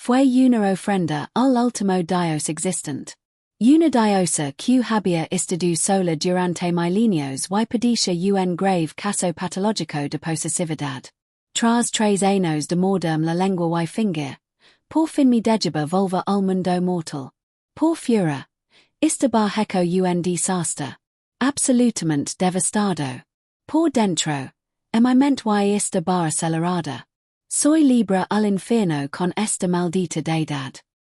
Fue una ofrenda al último dios existent. Una diosa que había estado sola durante milenios y padecía un grave caso patológico de posesividad. Tras 3 años de morderme la lengua y fingir, por fin me dejaba volver al mundo mortal. Por fura, estaba hecho un desastre. Absolutamente devastado. Por dentro, mi mente y estaba acelerada. Soy libre al infierno con esta maldita deidad.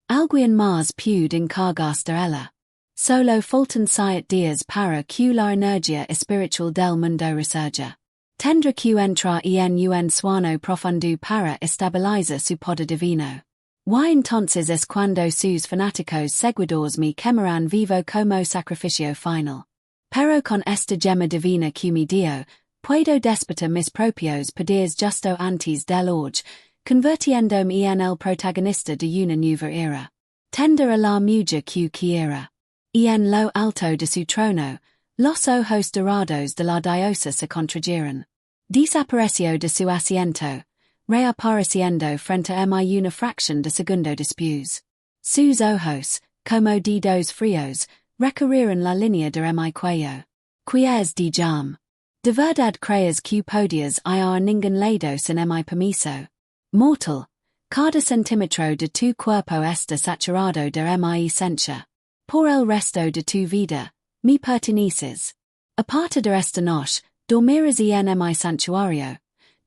Alguien más puede encargarse de ella. Solo faltan 7 días para que la energía espiritual del mundo resurja. Tendrá que entrar en un sueño profundo para estabilizar su poder divino. Y entonces es cuando sus fanáticos seguidores me quemarán vivo como sacrificio final. Pero con esta gema divina que me dio, puedo despertar mis propios poderes justo antes del orge, convirtiéndome en el protagonista de una nueva era. Tender a la mujer que quiera. En lo alto de su trono, los ojos dorados de la diosa se contrajeron. Desapareció de su asiento, reapareciendo frente a mí una fracción de segundo después. Sus ojos, como dedos fríos, recorrieron la línea de mi cuello. Quies de jam. De verdad crees que podías ir a ningún lado sin mi permiso. Mortal, cada centímetro de tu cuerpo está saturado de mi esencia. Por el resto de tu vida, me perteneces. Aparte de esta noche, dormirás en mi santuario,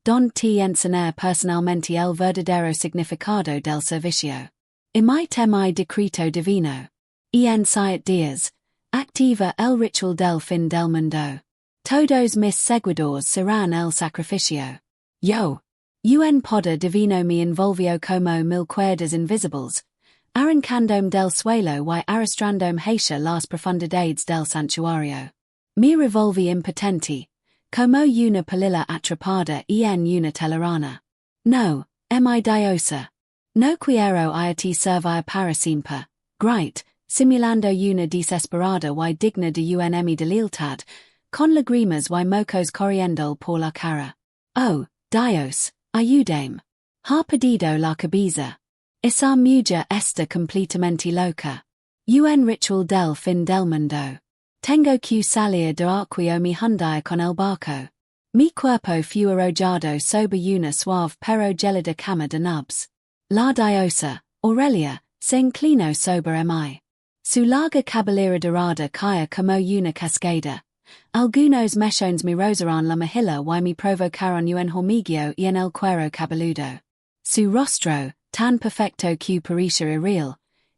donde te enseñaré personalmente el verdadero significado del servicio. Imite mi decreto divino. En 7 días, activa el ritual del fin del mundo. Todos mis seguidores serán el sacrificio. Yo. Un poder divino me envolvió como 1000 cuerdas invisibles, arrancándome del suelo y arrastrándome hacia las profundidades del santuario. Me revolví impotente, como una palilla atrapada en una telaraña. No, mi diosa. No quiero a ti servir para siempre, grite, simulando una desesperada y digna de un mi de lealtad, con lágrimas y mocos corriendo por la cara. Oh, Dios, ayúdame. Ha perdido la cabeza. Esa mujer está completamente loca. Un ritual del fin del mundo. Tengo que salir de aquí o me hundiré con el barco. Mi cuerpo fue arrojado sobre una suave pero gelida cama de nubes. La diosa, Aurelia, se inclinó sobre mí. Su larga cabellera dorada caía como una cascada. Algunos mechones me rozarán la mejilla y me provocaron un hormigueo en el cuero cabelludo. Su rostro, tan perfecto que parecía irreal,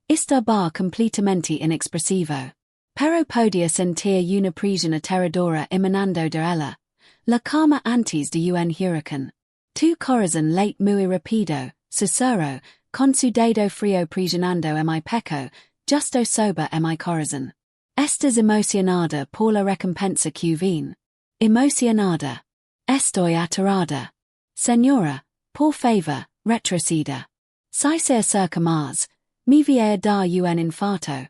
estaba completamente inexpresivo. Pero podía sentir una presión aterradora emanando de ella, la calma antes de un huracán. Tu corazón late muy rápido, susurro, con su dedo frío presionando mi pecho, justo sobre mi corazón. Estás emocionada por la recompensa que viene. Emocionada. Estoy aterrada. Señora, por favor, retroceda. Si se acerca más, me voy a dar un infarto.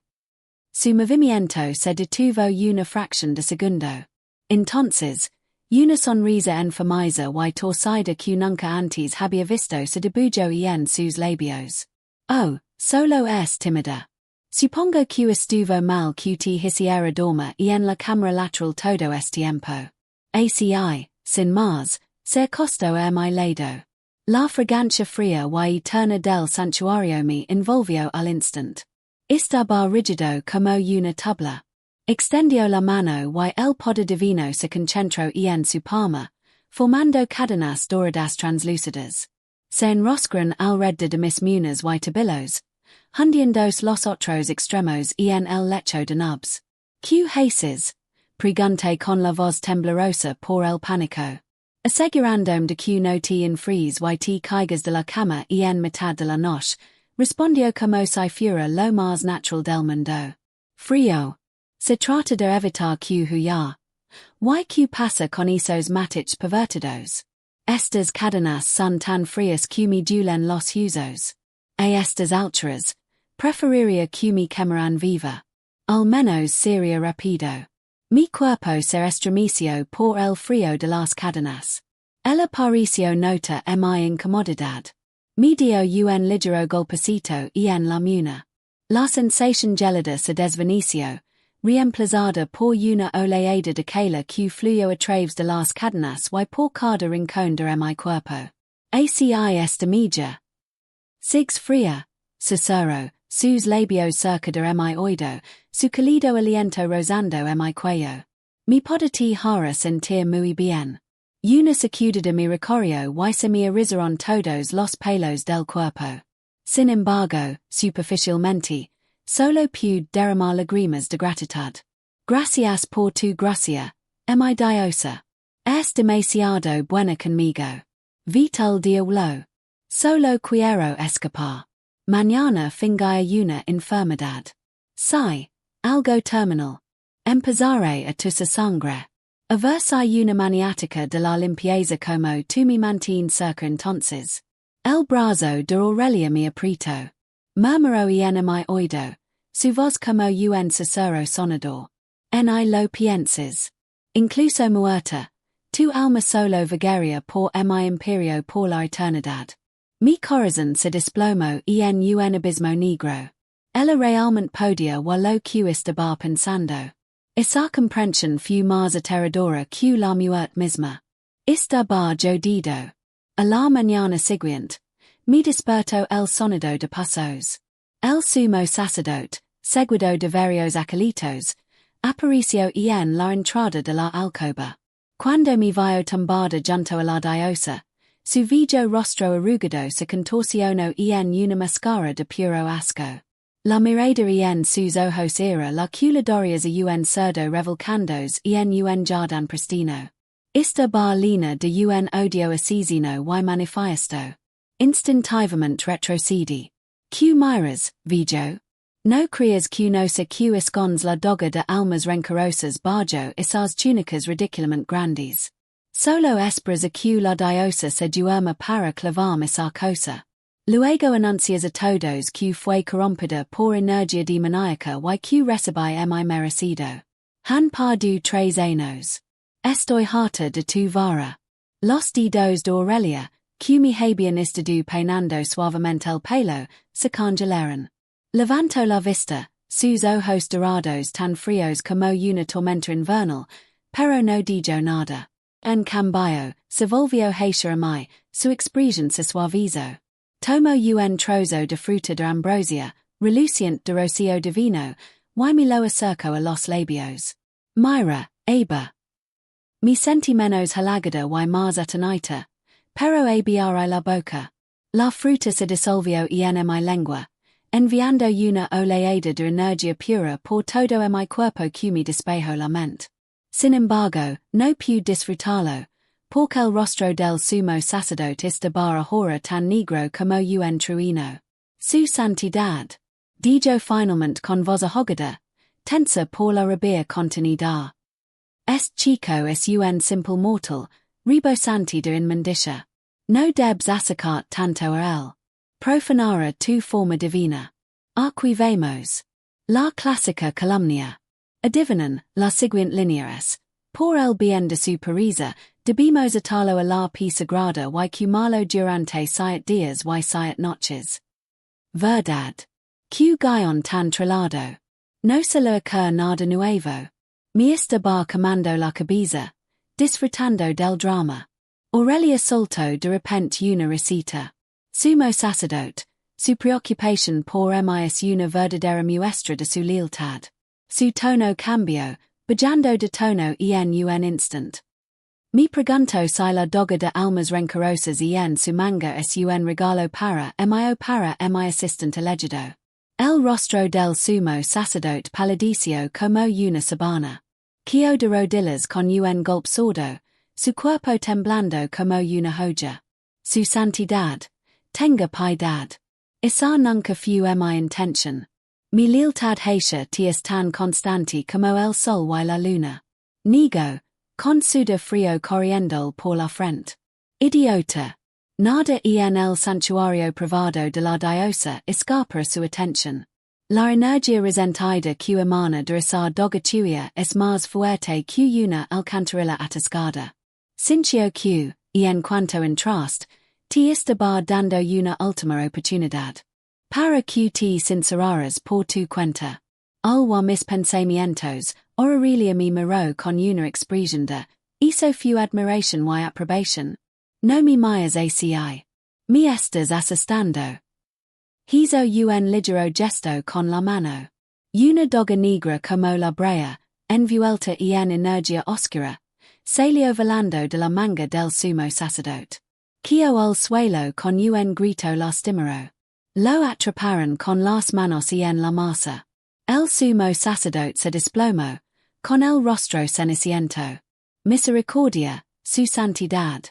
Su movimiento se detuvo una fracción de segundo. Entonces, una sonrisa enfermiza y torcida que nunca antes había visto se dibujó en sus labios. Oh, solo es tímida. Supongo que estuvo mal que te hiciera dormir en la cámara lateral todo este tiempo. ACI, sin más, se acostó a mi lado. La fragancia fría y eterna del santuario me envolvió al instant. Estaba rígido como una tabla. Extendió la mano y el poder divino se concentró en su palma, formando cadenas doradas translúcidas. Se enroscaron alrededor de mis muñas y tobillos, hundiéndose los otros extremos en el lecho de nubes. ¿Qué haces? Pregunté con la voz temblorosa por el pánico. Asegurándome de que no te enfríes y te caigas de la cama en mitad de la noche, respondió como si fuera lo más natural del mundo. Frío. Se trata de evitar que huyar. ¿Y qué pasa con esos matiches pervertidos? Estas cadenas son tan frías que me duelen los huesos. A estas alturas, preferiría que me quemaran viva. Al menos sería rápido. Mi cuerpo se estremeció por el frío de las cadenas. Ella pareció nota mi incomodidad. Medio un ligero golpecito en la muna. La sensación gelida se desvaneció, reemplazada por una oleada de calor que fluyó a través de las cadenas y por cada rincón de mi cuerpo. Aci esta milla. Sigs fría, susurro, sus labios cerca de mi oído, su cálido aliento rozando mi cuello. Mi podati hara sentir muy bien. Una sacudida mi recorrió y se me erizaron todos los pelos del cuerpo. Sin embargo, superficialmente, solo pude derramar lágrimas de gratitud. Gracias por tu gracia, mi diosa. Es demasiado buena conmigo. Vital diablo. Solo quiero escapar. Mañana fingira una enfermedad. Si, algo terminal. Empezaré a tu sangre. Aversa una maniática de la limpieza como tu me mantén cerca entonces. El brazo de Aurelia me aprieto. Murmuró en mi oído, su voz como un susurro sonador. Ni lo pienses. Incluso muerta, tu alma solo vagaría por mi imperio por la eternidad. Mi corazón se desplomó en un abismo negro. Ella realmente podía o lo que estaba pensando. Esa comprensión fue más aterradora que la muerte misma. Estaba jodido. A la mañana siguiente, me despertó el sonido de pasos. El sumo sacerdote, seguido de varios acolitos, apareció en la entrada de la alcoba. Cuando me vio tumbada junto a la diosa, su bello rostro arrugado se contorsionó en una máscara de puro asco. La mirada en sus ojos era la culadorias a un cerdo revolcándose en un jardín pristino. Estaba llena de un odio asesino y manifiesto. Instintivamente retrocedí. Que miras, Vijo? No creas que no se que escondes la doga de almas rencorosas bajo esas túnicas ridiculamente grandes. Solo esperas a que la diosa se duerma para clavarme esa cosa. Luego anuncias a todos que fue corrompida por energía demoníaca y que recibí mi merecido. Han perdido 3 años. Estoy harta de tu vara. Los dedos de Aurelia, que me habían estado peinando suavemente el pelo, se congelaron. Levantó la vista, sus ojos dorados tan fríos como una tormenta invernal, pero no dijo nada. En cambio, se volvió hacia mí, su expresión se suavizó. Tomo un trozo de fruta de ambrosia, reluciente de rocío divino, y me lo acerco a los labios. Mira, Aba. Me sentí menos halagada y más atonita, pero abrí la boca. La fruta se disolvió en mi lengua, enviando una oleada de energía pura por todo mi cuerpo que me despejó la mente. Sin embargo, no pude disfrutarlo, porque el rostro del sumo sacerdote estaba ahora tan negro como un trueno. Su santidad. Dijo finalmente con voz ahogada, tensa por la rabia contenida. Este chico es un simple mortal, rebosante de inmundicia. No debes acercar tanto a él. Profanara tu forma divina. Aquí vemos. La clásica calumnia. Adivinan, la siguiente línea es. Por el bien de su pureza, debemos atarlo a la pie sagrada y quemarlo durante 7 días y 7 noches. Verdad. Que guion tan trillado. No se le ocurre nada nuevo. Me estaba quemando la cabeza, disfrutando del drama. Aurelia soltó de repente una risita. Sumo sacerdote, su preocupación por mí es una verdadera muestra de su lealtad. Su tono cambió, bajando de tono en un instant. Me pregunto si la doga de almas rencorosas en su manga es un regalo para mi asistente elegido. El rostro del sumo sacerdote palideció como una sabana. Quio de rodillas con un golpe sordo, su cuerpo temblando como una joya. Su santidad, tenga piedad. Esa nunca fue mi intención. Mi lealtad hacia ti es tan constante como el sol y la luna. Nigo, con sudor frío corriendo por la frente. Idiota. Nada en el santuario privado de la diosa escapa su atención. La energía resentida que emana de esa doga tuya es más fuerte que una alcantarilla atascada. Sintió que, y en cuanto entraste, Te estar dando una última oportunidad. Para que sinceraras por tu cuenta. Alwa mis pensamientos, orarelia mi miró con una expresión de, hizo fu admiración y aprobación. No me mayas aci. Me estás asustando. Hizo un ligero gesto con la mano. Una doga negra como la brea, envuelta en energía oscura, salió volando de la manga del sumo sacerdote. Quio al suelo con un grito lastimero. Lo atraparon con las manos en la masa. El sumo sacerdote se desplomó, con el rostro ceniciento. Misericordia, su santidad.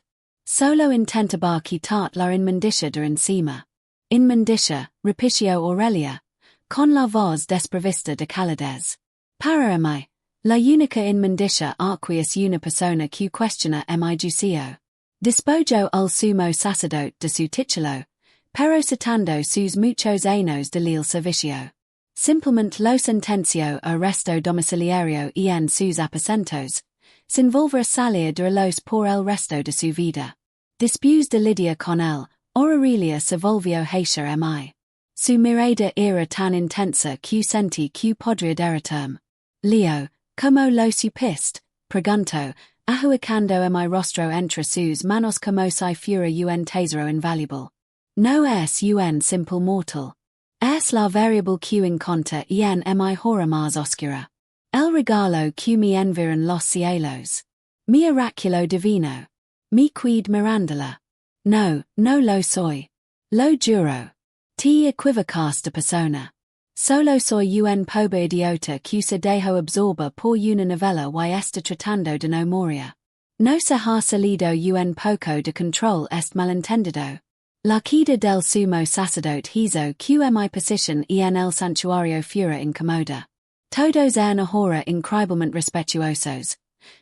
Solo intentaba quitar la inmundicia de encima. Inmundicia, repitió Aurelia, con la voz desprovista de calidez. Para mí, la única inmundicia arqueas una persona que cuestiona mi juicio. Despojo el sumo sacerdote de su título, pero citando sus muchos años de leal servicio. Simplemente lo sentenció arresto domiciliario en sus aposentos, sin volver a salir de los por el resto de su vida. Después de lidiar con él, Aurelia se volvió hacia mí. Su mirada era tan intensa que sentí que podría derretirme. Leo, ¿cómo lo supiste? Preguntó, ahuecando mi rostro entre sus manos como si fuera un tesoro invaluable. No es un simple mortal. Es la variable que encontra en mi hora más oscura. El regalo que me enviaron los cielos. Mi oráculo divino. Mi quid mirándola. No, no lo soy. Lo juro. Te equivocas de persona. Solo soy un pobre idiota que se dejó absorber por una novela y está tratando de no morir. No se ha salido un poco de control este malentendido. La queda del sumo sacerdote hizo que mi posición en el santuario fuera incomoda. Todos eran ahora increíblemente respetuosos,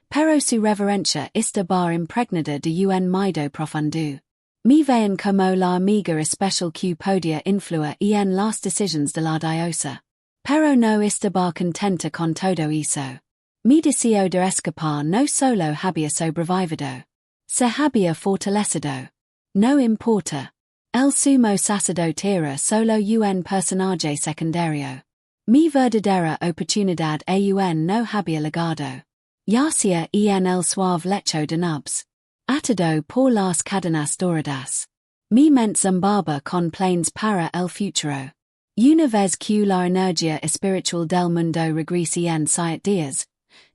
pero su reverencia estaba impregnada de un miedo profundo. Me veían como la amiga especial que podía influir en las decisiones de la diosa. Pero no estaba contenta con todo eso. Mi deseo de escapar no solo había sobrevivido. Se había fortalecido. No importa. El sumo sacerdote era solo un personaje secundario. Mi verdadera oportunidad aún no había llegado. Yacía en el suave lecho de nubes. Atado por las cadenas doradas. Mi mente zumbaba con planes para el futuro. Una vez que la energía espiritual del mundo regrese en 7 días,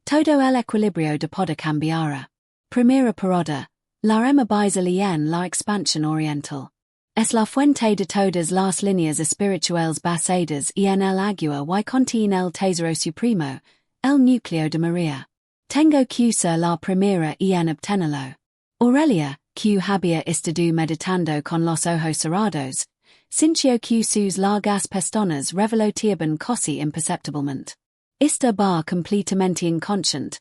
todo el equilibrio de poder cambiará. Primera paroda, la remobilización en la expansión oriental. Es la fuente de todas las líneas espirituales basadas en el agua y contiene el tesoro supremo, el núcleo de María. Tengo que ser la primera en obtenerlo. Aurelia, que había estado meditando con los ojos cerrados, sintió que sus largas pestañas revoloteaban casi imperceptiblemente. Estaba completamente inconsciente,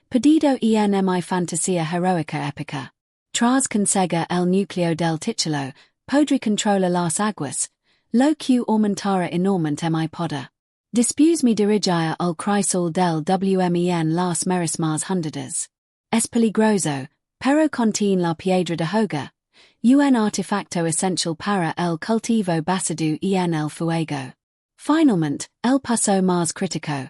perdido en mi fantasía heroica épica. Tras conseguir el núcleo del título, podré controlar las aguas, lo que aumentara enormemente mi poder. Después me dirigía al crisol del WM en las marismas hundidas. Es peligroso, pero contiene la piedra de hoga, un artefacto esencial para el cultivo basado en el fuego. Finalmente, el paso más crítico.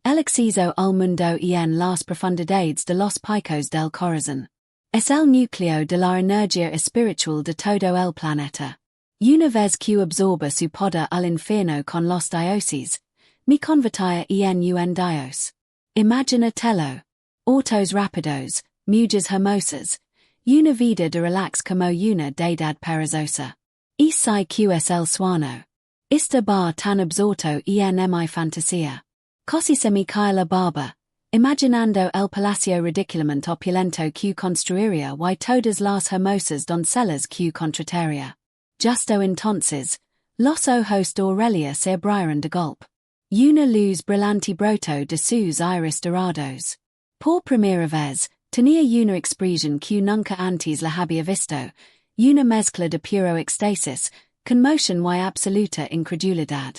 El acceso al mundo en las profundidades de los picos del corazón. Es el núcleo de la energía espiritual de todo el planeta. Una vez que absorba su poder al infierno con los dioses, me convertía en un dios. Imaginatelo. Autos rápidos, mujeres hermosas, una vida de relax como una deidad perezosa. Y si que es el sueño. Estaba tan absorto en mi fantasía. Casi se me cae la barba, imaginando el palacio ridiculamente opulento que construiría y todas las hermosas doncellas que contrataría. Justo entonces, los ojos de Aurelia se abrieron de golpe. Una luz brillante brotó de sus iris dorados. Por primera vez, tenía una expresión que nunca antes la había visto, una mezcla de puro éxtasis, conmoción y absoluta incredulidad.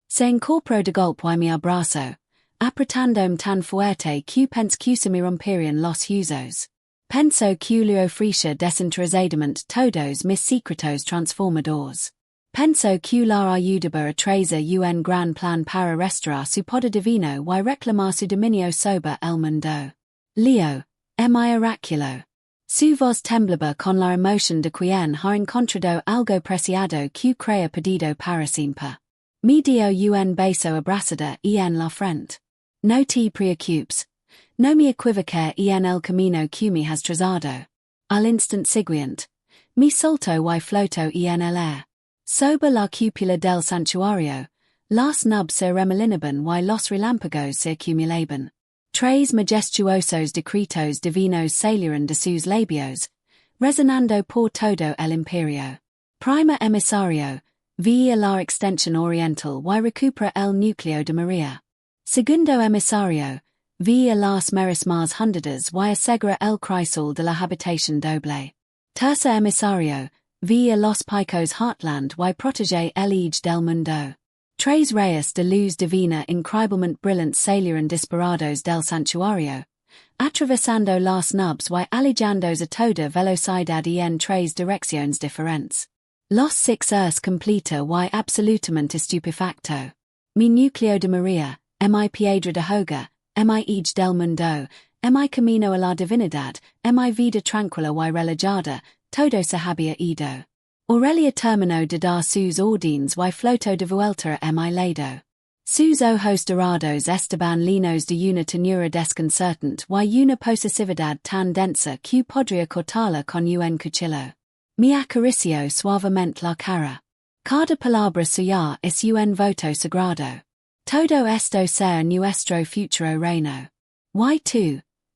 Se incorporó de golpe y me abrazó, apretándome tan fuerte que pensé que se me romperían los huesos. Penso que ofricha desinteresadamente todos mis secretos transformadores. Penso que la ayudaba a trazer un gran plan para restaurar su poder divino y reclamar su dominio sobre el mundo. Leo, mi oraculo. Su voz temblaba con la emoción de quien ha encontrado algo preciado que crea pedido para siempre. Me dio un beso abrazada en la frente. No te preocupes. No me equivoqué en el camino que me has trazado. Al instant siguiente. Me solto y floto en el air. Sobre la cúpula del santuario. Las nubes se remolinaban y los relámpagos se acumulaban. Tres majestuosos decretos divinos salieron de sus labios, resonando por todo el imperio. Primer emisario, vía la extensión oriental y recupera el núcleo de María. Segundo emisario, vía las marismas hundidas y asegura el crisol de la habitación doble. Tercer emisario, vía los picos heartland y protege el eje del mundo. Tres reyes de luz divina increíblemente brillantes salieron disparados del santuario, atravesando las nubes y aligeándose a toda velocidad en tres direcciones diferentes. Los six completa y absolutamente estupefacto. Mi núcleo de María, mi piedra de hogar, mi eje del mundo, mi camino a la divinidad, mi vida tranquila y relajada, todo se había ido. Aurelia terminó de dar sus órdenes y floto de vuelta a mi lado. Sus ojos dorados estaban llenos de una ternura desconcertante y una posesividad tan densa que podría cortarla con un cuchillo. Me acarició suavemente la cara. Cada palabra suya es un voto sagrado. Todo esto será nuestro futuro reino. Y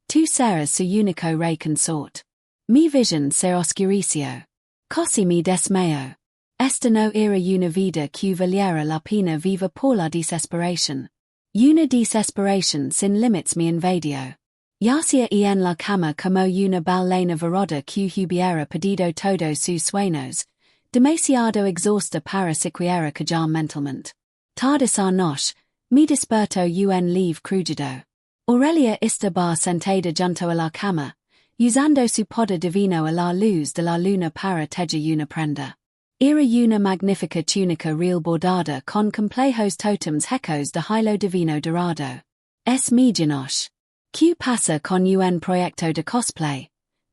tú serás su único rey consort. Mi visión se oscureció. Casi me desmayo. Esta no era una vida que valiera la pena viva por la desesperación. Una desesperación sin límites me invadió. Yacía en la cama como una ballena varada que hubiera perdido todos sus sueños, demasiado exhausta para siquiera callar mentalmente. Tarde esa noche, me despertó un leve crujido. Aurelia estaba sentada junto a la cama, usando su poder divino a la luz de la luna para tejer una prenda. Era una magnífica túnica real bordada con complejos totems hecos de hilo divino dorado. Es medianoche. ¿Qué pasa con un proyecto de cosplay?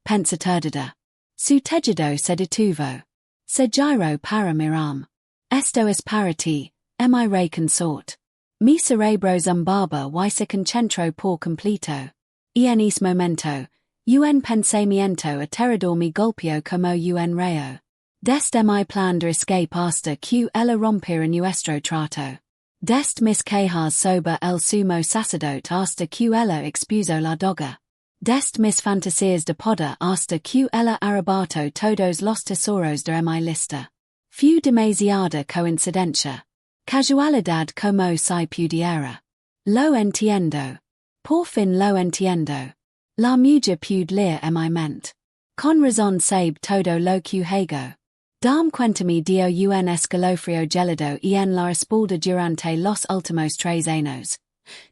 Pensa turdida. Su tejido se detuvo. Se giró para miram. Esto es para ti, mi rey consort. Mi cerebro zumbaba y se concentró por completo. En ese momento, un pensamiento aterrador me golpeó como un rayo. Deste mi plan de escape hasta que ella rompiera nuestro trato. Deste mis quejas sobre el sumo sacerdote hasta que ella expuso la doga. Deste mis fantasías de poder hasta que ella arrebató todos los tesoros de mi lista. Fue demasiada coincidencia. Casualidad como si pudiera. Lo entiendo. Por fin lo entiendo. La mujer puede leer mi mente. Con razón sabe todo lo que hago. Dame cuenta me dio un escalofrío gélido en la espalda durante los últimos 3 años.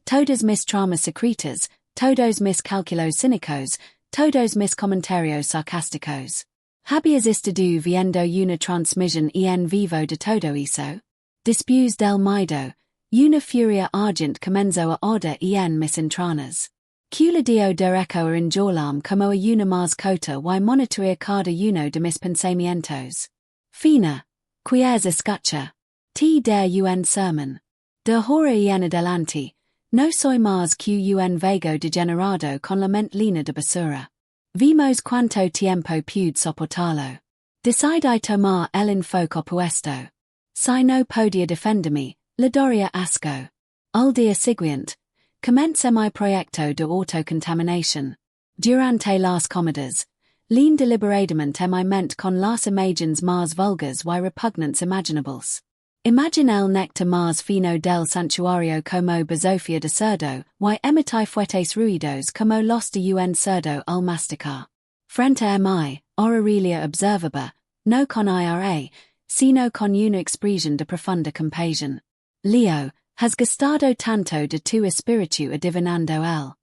Todas mis tramas secretas, todos mis cálculos cínicos, todos mis comentarios sarcásticos. ¿Habías estado viendo una transmisión en vivo de todo eso? Después del miedo, una furia argent comenzó a arder en mis entrañas. Que le dio derecho a enjolarme como a una mascota y monitorear cada uno de mis pensamientos. Fina, quies escucha. Te de un sermon. De ahora en adelante, no soy más que un vago degenerado con la mente llena de basura. Vimos cuánto tiempo pude soportarlo. Decidí tomar el enfoque opuesto. Si no podía defenderme, le daría asco. Al día siguiente, comencé mi proyecto de autocontaminación. Durante las comidas, lean deliberadamente mi mente con las imágenes más vulgares y repugnantes imaginables. Imagine el néctar más fino del santuario como bazofia de cerdo y emití fuertes ruidos como los de un cerdo al masticar. Frente a mí, Aurelia observaba, no con ira, sino con una expresión de profunda compasión. Leo, has gastado tanto de tu espíritu adivinando él.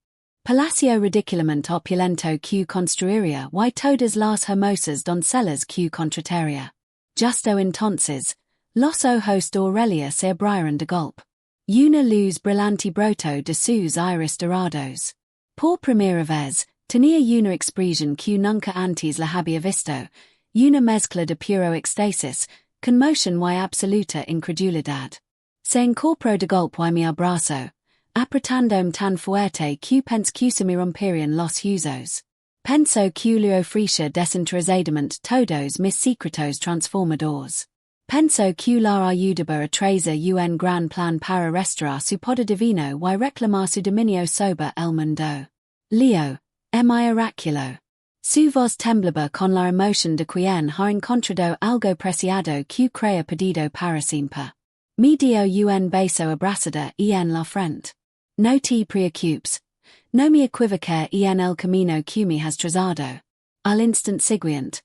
Palacio ridiculament opulento q construiria y todas las hermosas doncellas q contrataria. Justo entonces, los ojos de Aurelia se abrieron de golpe. Una luz brillante brotó de sus iris dorados. Por primera vez, tenía una expresión que nunca antes la había visto, una mezcla de puro éxtasis, conmotion y absoluta incredulidad. Se incorporó de golpe y mi abrazo, apretándome tan fuerte que pensé que se me romperían los huesos. Pensó que le ofrecía desinteresadamente todos mis secretos transformadores. Pensó que la ayudaba a trazar un gran plan para restaurar su poder divino y reclamar su dominio sobre el mundo. Leo, mi oráculo. Su voz temblaba con la emoción de quien ha encontrado algo preciado que crea perdido para siempre. Me dio un beso abrazada en la frente. No te preocupes. No me equivoqué en el camino que me has trazado. Al instant siguiente,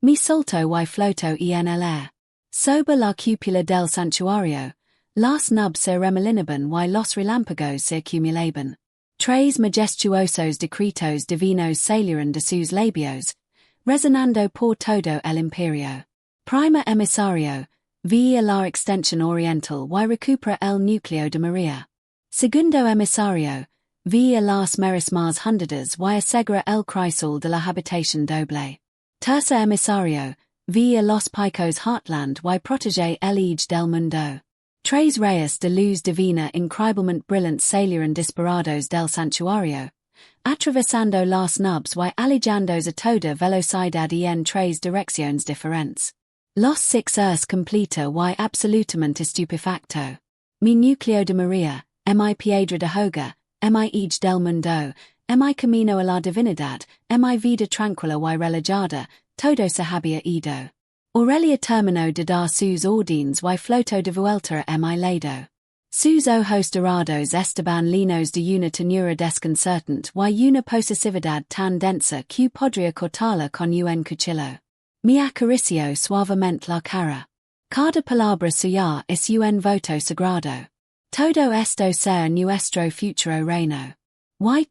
me soltó y flotó en el air. Sobre la cúpula del santuario, las nubes se remolinaban y los relámpagos se acumulaban. Tres majestuosos decretos divinos salieron de sus labios, resonando por todo el imperio. Primer emisario, vía la extensión oriental y recupera el núcleo de María. Segundo emisario, vía las marismas hundidas y asegura el crisol de la habitación doble. Tercer emisario, vía los picos heartland y protege el eje del mundo. Tres reyes de luz divina increíblemente brillantes salieron disparados del santuario, atravesando las nubes y alejandose a toda velocidad en tres direcciones diferentes. Los six completa y absolutamente estupefacto. Mi núcleo de María, mi piedra de hogar, mi eje del mundo, mi camino a la divinidad, mi vida tranquila y relajada, todo se había ido. Aurelia terminó de dar sus órdenes y flotó de vuelta a mi lado. Sus ojos dorados estaban llenos de una ternura desconcertante y una posesividad tan densa que podría cortarla con un cuchillo. Me acarició suavemente la cara. Cada palabra suya es un voto sagrado. Todo esto será nuestro futuro reino. Y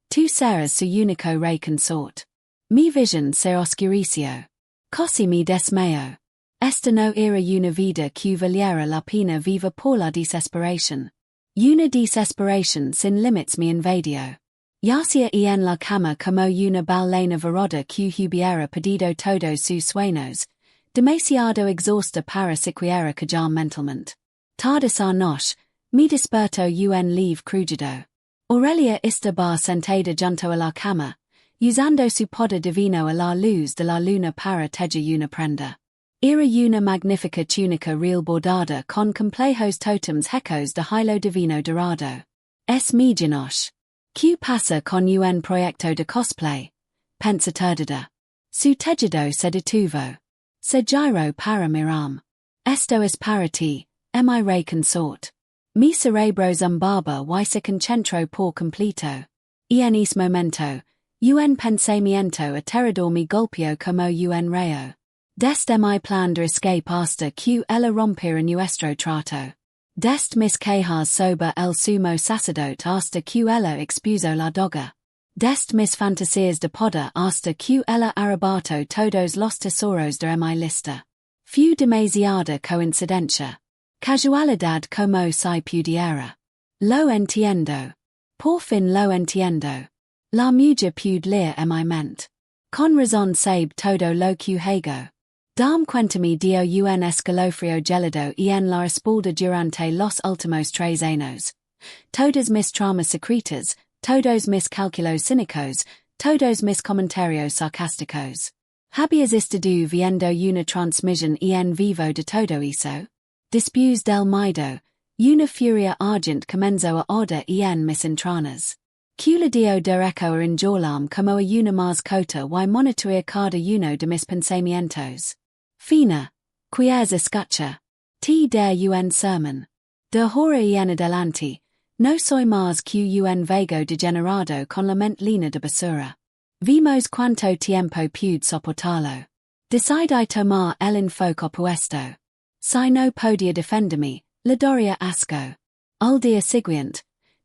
tú serás su único rey consort. Mi visión se oscureció. Casi me desmayó. Esta no era una vida que valiera la pena viva por la desesperación. Una desesperación sin límites me invadió. Yacía en la cama como una ballena varada que hubiera perdido todos sus sueños, demasiado exhausta para siquiera callar mentalmente. Tarde esa noche, me despertó un leve crujido. Aurelia estaba sentada junto a la cama, usando su poder divino a la luz de la luna para tejer una prenda. Era una magnífica túnica real bordada con complejos totems hecos de hilo divino dorado. Es mi genosh. ¿Qué pasa con un proyecto de cosplay? Pensa turdida. Su tejido se detuvo. Se giró para miram. Esto es para ti, mi rey consort. Mi cerebro zumbaba y se concentró por completo. En ese momento, un pensamiento aterrador me golpeó como un rayo. Desde mi plan de escape hasta que ella rompiera nuestro trato. Desde mis quejas sobre el sumo sacerdote hasta que ella expuso la doga. Desde mis fantasías de poder hasta que ella arrebató todos los tesoros de mi lista. Fue demasiada coincidencia. Casualidad como si pudiera. Lo entiendo. Por fin lo entiendo. La mujer puede leer en mi mente. Con razón sabe todo lo que hago. Dame cuenta me dio un escalofrío gélido en la espalda durante los últimos 3 años. Todas mis tramas secretas, todos mis cálculos cínicos, todos mis comentarios sarcásticos. ¿Habías estado viendo una transmisión en vivo de todo eso? Después del miedo, una furia argent comenzó a arder en mis entrañas. Que le dio derecho a enjolarme como a una mascota y monitorear cada uno de mis pensamientos. Fina, quieres escuchar? Te de un sermón. De ahora en adelante, no soy más que un vago degenerado con la mente llena de basura. Vimos cuánto tiempo pude soportarlo. Decidí tomar el enfoque opuesto. Si no podía defenderme, le daría asco. Al día siguiente,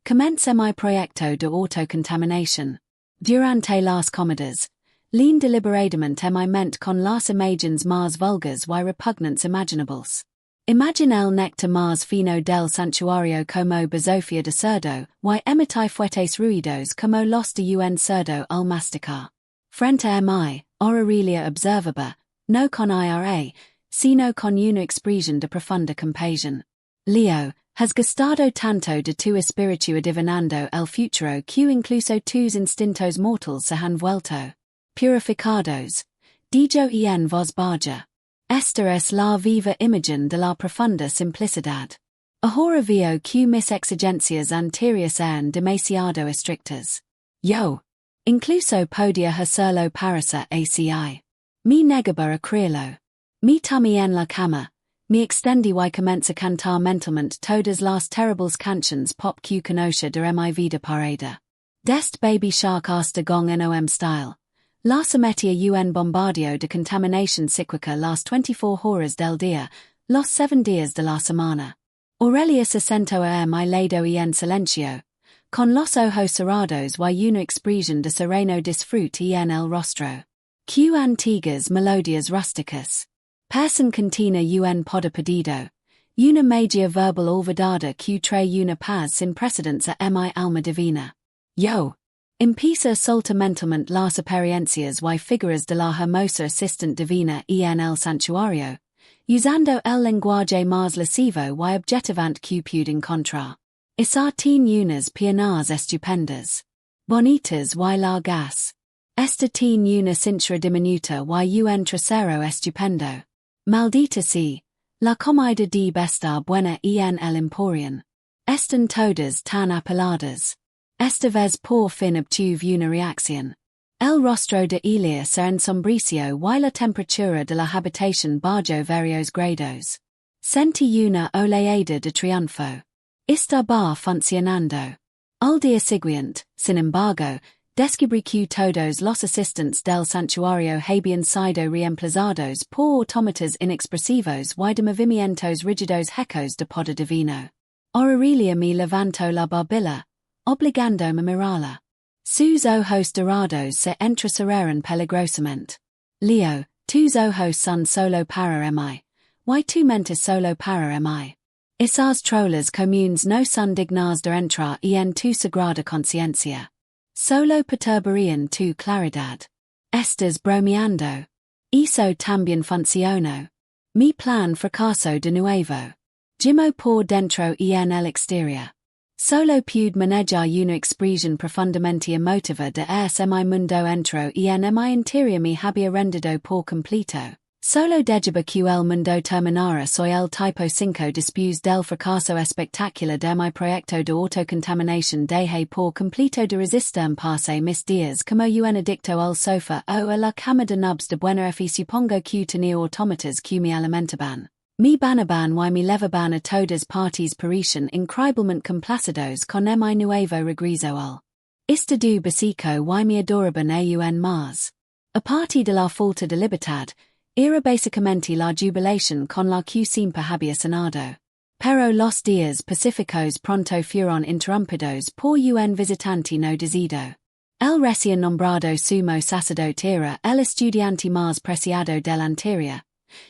Comencé mi proyecto de autocontaminación. Durante las comidas, lean deliberadamente en mi mente con las imágenes más vulgares y repugnantes imaginables. Imagine el néctar más fino del santuario como bazofia de cerdo, y emití fuertes ruidos como los de un cerdo al masticar. Frente a mí, Aurelia observaba, no con ira, sino con una expresión de profunda compasión. Leo, has gustado tanto de tu espíritu adivinando el futuro que incluso tus instintos mortales se han vuelto purificados. Dijo en voz baja. Esta es la viva imagen de la profunda simplicidad. Ahora veo que mis exigencias anteriores eran demasiado estrictas. Yo, incluso podía hacerlo para ser ACI. Me negaba a creerlo. Me tumí en la cama, me extendí y comencé a cantar mentalmente todas las terribles canciones pop que conocía de mi vida parada. Dest Baby Shark hasta gong nom style. La sometía un bombardeo de contaminación psíquica las 24 horas del día, los 7 días de la semana. Aurelia se sentó a mi lado y en silencio, con los ojos cerrados y una expresión de sereno disfrute en el rostro. Q antiguas melodías rústicas. Person cantina un poder pedido. Una magia verbal olvidada que trae una paz sin precedentes a mi alma divina. Yo. Empieza solta mentalmente las apariencias y figuras de la hermosa asistente divina en el santuario, usando el lenguaje más lascivo y objetivante que pude encontrar. Esa tiene unas piernas estupendas. Bonitas y largas. Esta tiene una cintura diminuta y un trasero estupendo. Maldita sea, la comida debe estar buena en el emporion. Están todas tan apeladas. Esta vez por fin obtuve una reacción. El rostro de Elia se ensombreció y la temperatura de la habitación bajó varios grados. Sentí una oleada de triunfo. Estaba funcionando. Al día siguiente, sin embargo, descubrí que todos los asistentes del santuario habían sido reemplazados por autómatas inexpresivos y de movimientos rígidos hecos de poder divino. Aurelia me levantó la barbilla, obligándome a mirarla. Sus ojos dorados se entrecerraron peligrosamente. Leo, tus ojos son solo para mí. Y tu mente solo para mí. Esas trolas comunes no son dignas de entrar en tu sagrada conciencia. Solo perturbarían tu claridad. Estás bromeando. Eso también funcionó. Mi plan fracasó de nuevo. Gimo por dentro en el exterior. Solo pude manejar una expresión profundamente emotiva de ese mi mundo entro en mi interior me había rendido por completo. Solo dejaba que el mundo terminara soy el tipo 5 después del fracaso espectacular de mi proyecto de autocontaminación dejé por completo de resistir pasé mis días como un adicto al sofá o a la cama de nubs de buena fe supongo que tenía autómatas que me alimentaban. Mi banaban y mi levaban a todas partes parecen increíblemente complacidos con mi nuevo regreso al estado básico y me adoraban aún más. Aparte de la falta de libertad, era básicamente la jubilación con la que siempre había cenado. Pero los días pacíficos pronto fueron interrumpidos por un visitante no deseado. El recién nombrado sumo sacerdote era el estudiante más preciado del anterior.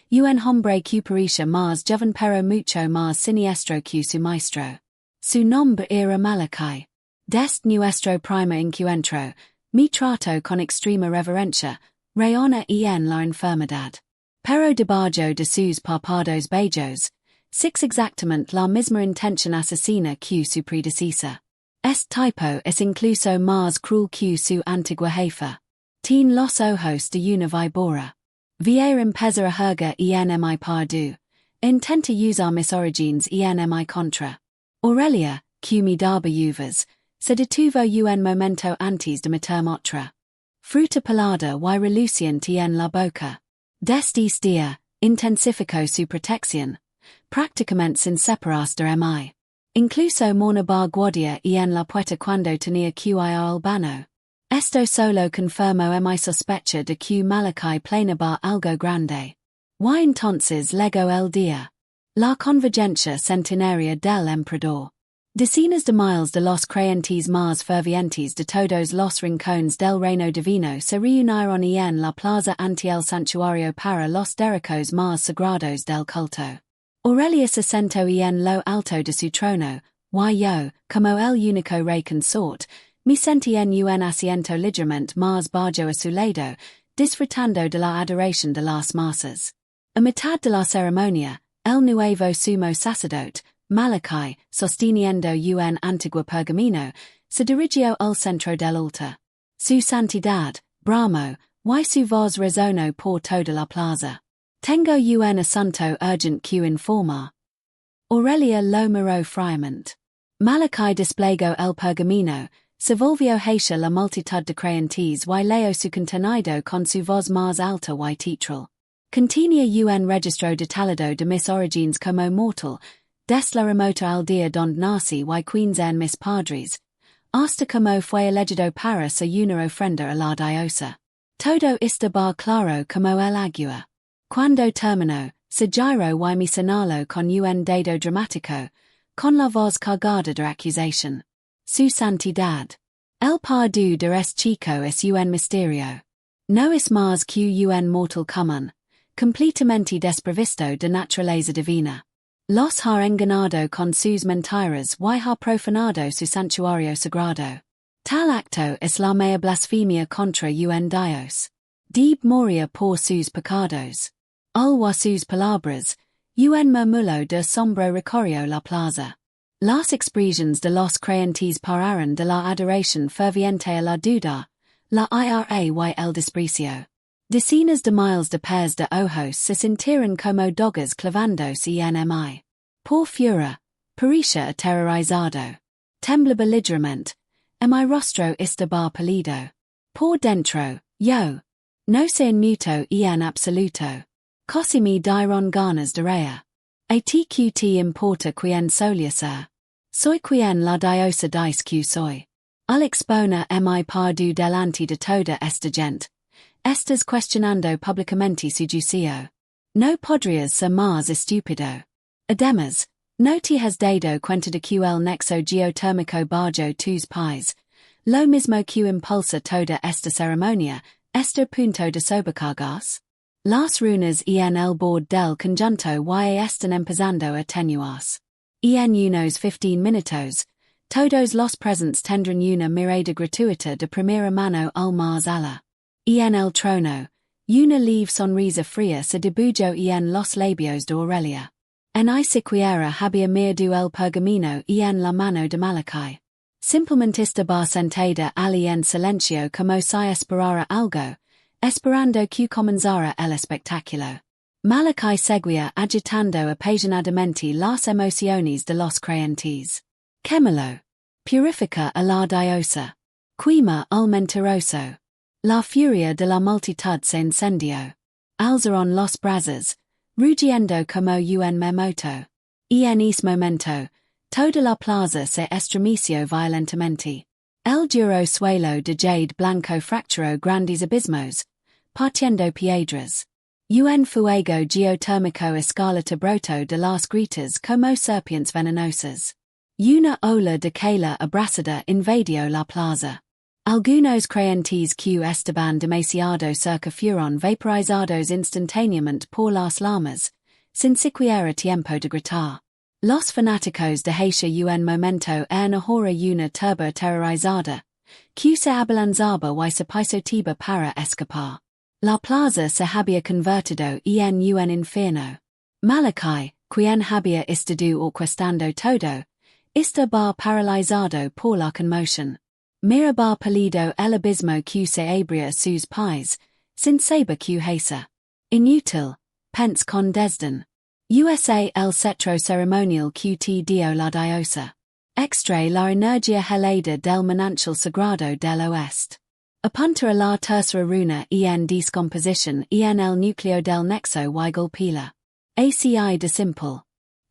Un hombre que parecía más joven pero mucho más siniestro que su maestro. Su nombre era Malachi. Desde nuestro primer encuentro, me trato con extrema reverencia, reona en la enfermedad. Pero debajo de sus párpados bellos, six exactamente la misma intención asesina que su predecesor. Este tipo es incluso más cruel que su antigua jefa. Tiene los ojos de una víbora. Viera empezar a jugar en mi pardu. Intenta usar mis origines en mi contra. Aurelia, que me daba uvas, se detuvo un momento antes de meterme otra. Fruta pelada y reluciente en la boca. Desde este día, intensificó su protección. Prácticamente sin separarse de mí. Incluso Mornabar guardia en la puerta cuando tenía que ir albano. Esto solo confirmó mi sospecha de que Malachi planeaba algo grande. Y entonces llegó el día. La convergencia centenaria del emperador. Decenas de miles de los creyentes más fervientes de todos los rincones del reino divino se reunieron en la plaza ante el santuario para los derechos más sagrados del culto. Aurelia se sentó en lo alto de su trono, y yo, como el único rey consort, me sentí en un asiento ligeramente más bajo a su lado, disfrutando de la adoración de las masas. A mitad de la ceremonia, el nuevo sumo sacerdote, Malachi, sosteniendo un antiguo pergamino, se dirigió al centro del altar. Su santidad, bramó, y su voz resonó por toda la plaza. Tengo un asunto urgent que informar. Aurelia lo miró fríamente. Malachi desplegó el pergamino, se volvió hacia la multitud de creyentes y leo su contenido con su voz más alta y teatral. Contenía un registro detallado de mis origines como mortal, des la remota aldea donde nací y quienes en mis padres, hasta como fue elegido para ser una ofrenda a la diosa. Todo estaba claro como el agua. Cuando terminó, se giró y me señaló con un dedo dramático, con la voz cargada de acusación. Su santidad. El pardú de este chico es un misterio. No es más que un mortal común, completamente desprovisto de naturaleza divina. Los ha engañado con sus mentiras y ha profanado su santuario sagrado. Tal acto es la mea blasfemia contra un dios. Deb morir por sus pecados. Al sus palabras, un murmullo de asombro recorrió la plaza. Las expresiones de los creyentes pararon de la adoración ferviente a la duda, la ira y el desprecio. Decenas de miles de pares de ojos se sintieron como dogas clavándose en mí. Por fuera, parecía aterrorizado. Temblaba ligeramente, mi rostro estaba pálido. Por dentro, yo. No se muto en absoluto. Casi me dieron ganas de reír. Atqt importa quien solia ser. Soy quien la diosa dice que soy. Al exponer mi pardú delante de toda esta gente. Estás cuestionando públicamente su juicio. No podrías ser más estúpido. Además, no te has dado cuenta de que el nexo geotérmico bajo tus pies, lo mismo que impulsa toda esta ceremonia, este punto de sobrecargas. Las runas en el borde del conjunto y están empezando a tenuarse. En unos 15 minutos, todos los presentes tendrán una mirada gratuita de primera mano al más allá. En el trono, una leve sonrisa fría se dibujó en los labios de Aurelia. Ni siquiera había mirado el pergamino en la mano de Malachi. Simplemente estaba sentada allí en silencio como si esperara algo, esperando que comenzara el espectáculo. Malachi seguía agitando apasionadamente las emociones de los creyentes. Quémalo. Purifica a la diosa. Quema al mentiroso. La furia de la multitud se encendió. Alzaron los brazos, rugiendo como un maremoto. En ese momento, toda la plaza se estremeció violentamente. El duro suelo de jade blanco fracturó grandes abismos, partiendo piedras. Un fuego geotérmico escarlata brotó de las grietas como serpientes venenosas. Una ola de calor abrasador invadió la plaza. Algunos creyentes que estaban demasiado cerca fueron vaporizados instantáneamente por las llamas, sin siquiera tiempo de gritar. Los fanáticos de Haitian un momento en ahora una turba aterrorizada, que se abalanzaba y se pisoteaba para escapar. La plaza se había convertido en un infierno. Malachi, quien había estado orquestando todo, estaba paralizado por la conmoción. Miraba pálido el abismo que se abría sus pies, sin saber que hacer. Inútil, pense con desdén. USA el cetro ceremonial que te dio la diosa. Extrae la energía helada del manantial sagrado del oeste. Apunta a la tercera runa en descomposición en el núcleo del nexo y golpila. ACI de simple.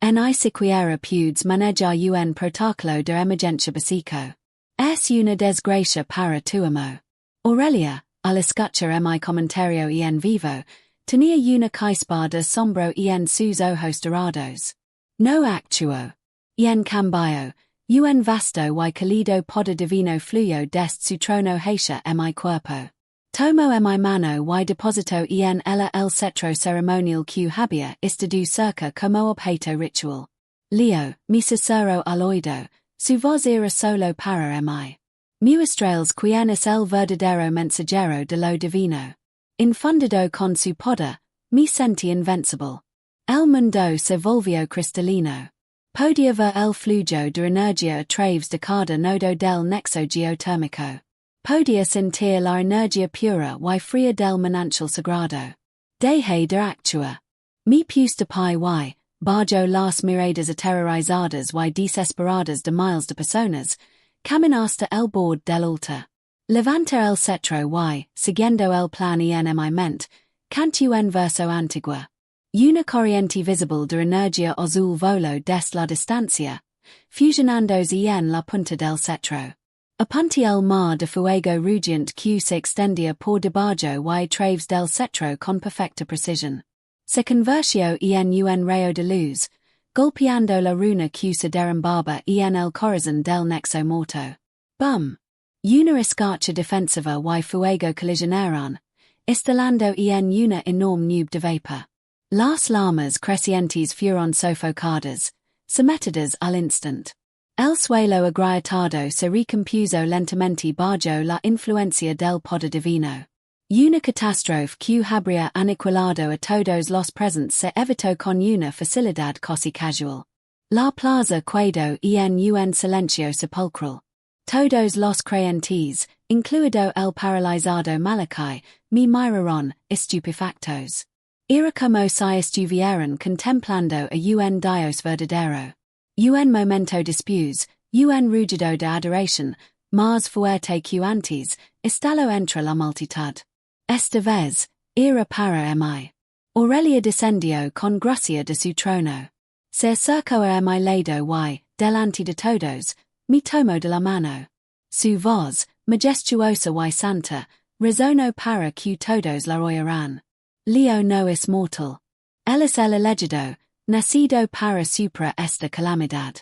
Ni siquiera pudes manejar un protocolo de emergencia básico. Es una desgracia para tu amo. Aurelia, al escuchar mi comentario en vivo, tenía una chispa de asombro en sus ojos dorados. No actuó. En cambio, Un vasto y calido poder divino fluyo dest su trono hacia mi cuerpo. Tomo mi mano y deposito en ella el cetro ceremonial que había estado cerca como objeto ritual. Leo, mi cicero al oído, su voz era solo para mi. Muestrales quien es el verdadero mensajero de lo divino. Infundido con su poder, mi sentí invencible. El mundo se volvió cristalino. Podía ver el flujo de energía a través de cada nodo del nexo geotérmico. Podía sentir la energía pura y fría del manantial sagrado. Dejé de actuar. Mi puesta pi y, bajo las miradas aterrorizadas y desesperadas de miles de personas, caminé hasta el borde del altar. Levanté el cetro y, siguiendo el plan en mi mente, canté un verso antiguo. Una corriente visible de energía azul voló desde la distancia, fusionándose en la punta del cetro. Apunté el mar de fuego rugiente que se extendía por debajo y través del cetro con perfecta precisión. Se convirtió en un rayo de luz, golpeando la runa que se derrumbaba en el corazón del nexo morto. Bum. Una escarcha defensiva y fuego colisionaron, estalando en una enorme nube de vapor. Las llamas crecientes fueron sofocadas, sometidas al instant. El suelo agrietado se recompuso lentamente bajo la influencia del poder divino. Una catástrofe que habría aniquilado a todos los presentes se evitó con una facilidad casi casual. La plaza quedó en un silencio sepulcral. Todos los creyentes, incluido el paralizado Malachi, me miraron, estupefactos. Era como si estuvieran contemplando a un dios verdadero. Un momento después, un rugido de adoración, más fuerte que antes, estalló entre la multitud. Esta vez, era para mí. Aurelia descendió con gracia de su trono. Se acercó a mi lado y, delante de todos, me tomó de la mano. Su voz, majestuosa y santa, resonó para que todos la oyeran. Leo no es mortal. Él es el elegido, nacido para supera esta calamidad.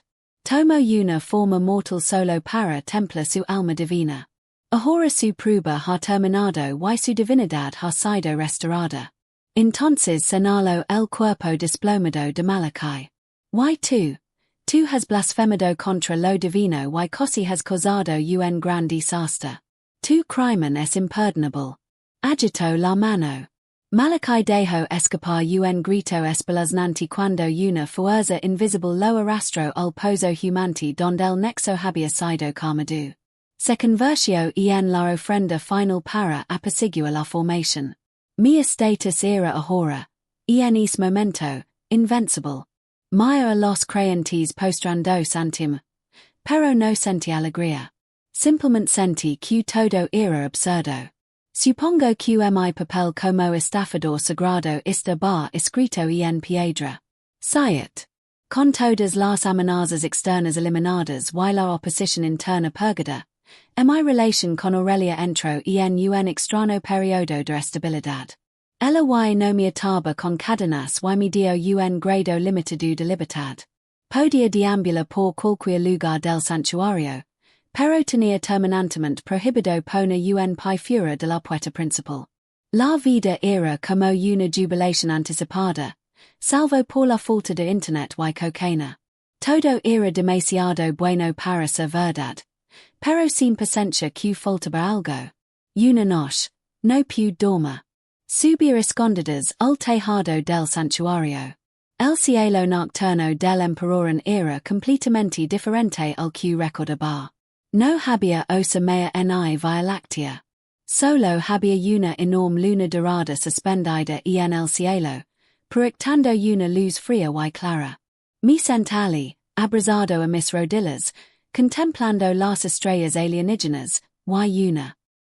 Tomo una forma mortal solo para templar su alma divina. Ahora su prueba ha terminado y su divinidad ha sido restaurada. Entonces señaló el cuerpo desplomado de Malachi. Tú has blasfemado contra lo divino y casi has causado un gran desastre. Tu crimen es imperdonable. Agitó la mano. Malachi dejó escapar un grito espeluznante cuando una fuerza invisible lo arrastró al pozo humante donde el nexo había sido carmado. Se convirtió en la ofrenda final para apaciguar la formación. Mi estatus era ahora, en ese momento, invencible. Maya a los creyentes postrándose ante pero no sentí alegría. Simplemente sentí que todo era absurdo. Supongo que mi papel como estafador sagrado está escrito en piedra. Sayat. Con todas las amenazas externas eliminadas y la oposición interna purgada, mi relación con Aurelia entró en un extraño periodo de estabilidad. Ella no me ataba con cadenas y me dio un grado limitado de libertad. Podía deambular por cualquier lugar del santuario, pero tenía terminantemente prohibido poner un pie fuera de la puerta principal. La vida era como una jubilación anticipada, salvo por la falta de internet y cocaína. Todo era demasiado bueno para ser verdad, pero sin presencia que faltaba algo. Una noche, no pude dormir. Subir escondidas al tejado del santuario. El cielo nocturno del emperador era completamente diferente al que recordaba. No había osa mea ni via láctea. Solo había una enorme luna dorada suspendida en el cielo, proyectando una luz fría y clara. Me sentí, abrazado a mis rodillas, contemplando las estrellas alienígenas, y una